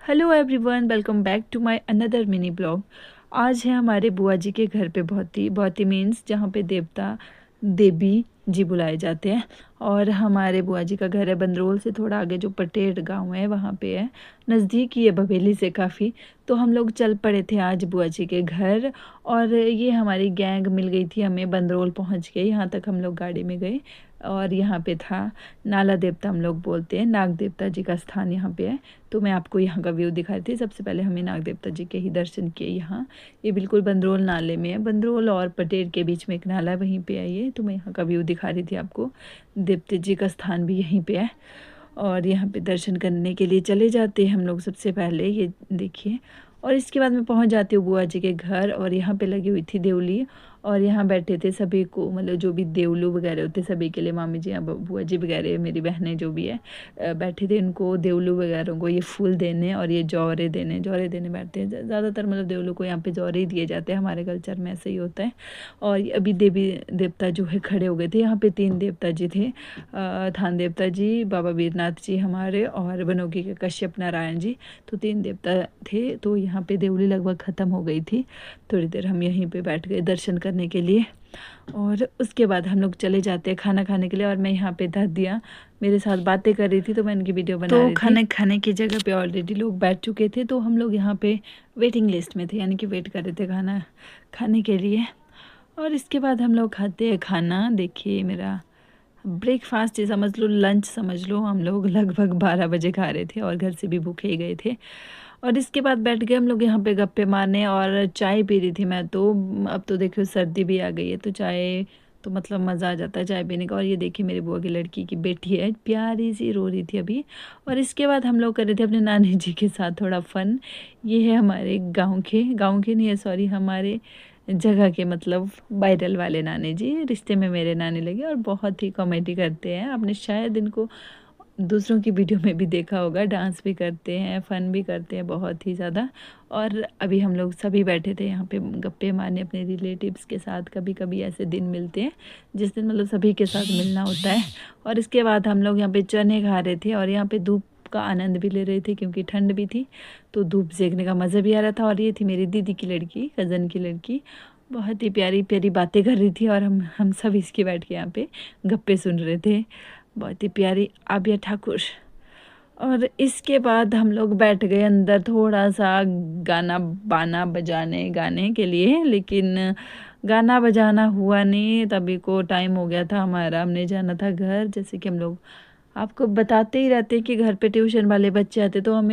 Hello everyone, welcome back to my another mini blog. आज है हमारे बुआ जी के घर पे बहुत ही मीन्स जहाँ पे देवता देवी जी बुलाए जाते हैं। और हमारे बुआ जी का घर है बंदरोल से थोड़ा आगे, जो पटेर गांव है वहाँ पे है, नज़दीक ही है बवेली से काफ़ी। तो हम लोग चल पड़े थे आज बुआ जी के घर, और ये हमारी गैंग मिल गई थी हमें। बंदरोल पहुँच गए, यहाँ तक हम लोग गाड़ी में गए। और यहाँ पे था नाला देवता, हम लोग बोलते हैं, नाग देवता जी का स्थान यहाँ पे है। तो मैं आपको यहाँ का व्यू दिखा रही थी। सबसे पहले हमें नाग देवता जी के ही दर्शन किए यहाँ। ये बिल्कुल बंदरोल नाले में है, बंदरोल और पटेर के बीच में एक नाला है, वहीं पे है ये। तो मैं यहाँ का व्यू दिखा रही थी आपको। देवता जी का स्थान भी यहीं पे है, और यहाँ पे दर्शन करने के लिए चले जाते हैं हम लोग सबसे पहले, ये देखिए। और इसके बाद मैं पहुँच जाती हूँ बुआ जी के घर, और यहाँ पे लगी हुई थी देवली, और यहाँ बैठे थे सभी को, मतलब जो भी देवलू वगैरह होते सभी के लिए, मामी जी, बुआ जी वगैरह, मेरी बहनें जो भी है, बैठे थे। उनको देवलू वगैरह को ये फूल देने और ये जौरे देने बैठते हैं। ज़्यादातर मतलब देवलू को यहाँ पे जौरे ही दिए जाते हैं, हमारे कल्चर में ऐसे ही होता है। और अभी देवी देवता जो है खड़े हो गए थे यहाँ पे। 3 देवता जी थे, थान देवता जी, बाबा वीरनाथ जी हमारे, और बनोगी के कश्यप नारायण जी। तो 3 देवता थे। तो यहाँ पे देवली लगभग ख़त्म हो गई थी। थोड़ी देर हम यहीं पे बैठ गए दर्शन करने के लिए, और उसके बाद हम लोग चले जाते हैं खाना खाने के लिए। और मैं यहाँ पे दादियाँ मेरे साथ बातें कर रही थी, तो मैं इनकी वीडियो बना रही थी। खाने खाने की जगह पे ऑलरेडी लोग बैठ चुके थे, तो हम लोग यहाँ पे वेटिंग लिस्ट में थे, यानी कि वेट कर रहे थे खाना खाने के लिए। और इसके बाद हम लोग खाते हैं खाना। देखिए, मेरा ब्रेकफास्ट ही समझ लो, लंच समझ लो। हम लोग लगभग 12 बजे खा रहे थे, और घर से भी भूखे ही गए थे। और इसके बाद बैठ गए हम लोग यहाँ पे गप्पे मारने, और चाय पी रही थी मैं तो। अब तो देखो सर्दी भी आ गई है, तो चाय तो मतलब मज़ा आ जाता है चाय पीने का। और ये देखिए, मेरी बुआ की लड़की की बेटी है, प्यारी सी रो रही थी अभी। और इसके बाद हम लोग कर रहे थे अपने नानी जी के साथ थोड़ा फन। ये है हमारे गाँव के नहीं है, सॉरी, हमारे जगह के, मतलब वायरल वाले नानी जी, रिश्ते में मेरे नानी लगे, और बहुत ही कॉमेडी करते हैं। आपने शायद इनको दूसरों की वीडियो में भी देखा होगा, डांस भी करते हैं, फ़न भी करते हैं बहुत ही ज़्यादा। और अभी हम लोग सभी बैठे थे यहाँ पे गप्पे मारने अपने रिलेटिव्स के साथ। कभी कभी ऐसे दिन मिलते हैं जिस दिन मतलब सभी के साथ मिलना होता है। और इसके बाद हम लोग यहाँ पे चने खा रहे थे, और यहाँ पे धूप का आनंद भी ले रहे थे, क्योंकि ठंड भी थी, तो धूप सेकने का मज़ा भी आ रहा था। और ये थी मेरी दीदी की लड़की, कज़न की लड़की, बहुत ही प्यारी प्यारी बातें कर रही थी, और हम सब इसके बैठ के यहाँ पे गप्पे सुन रहे थे। बहुत ही प्यारी आबिया ठाकुर। और इसके बाद हम लोग बैठ गए अंदर थोड़ा सा गाना बाना बजाने गाने के लिए, लेकिन गाना बजाना हुआ नहीं। तभी को टाइम हो गया था हमारा, हमने जाना था घर। जैसे कि हम लोग आपको बताते ही रहते हैं कि घर पे ट्यूशन वाले बच्चे आते, तो हमें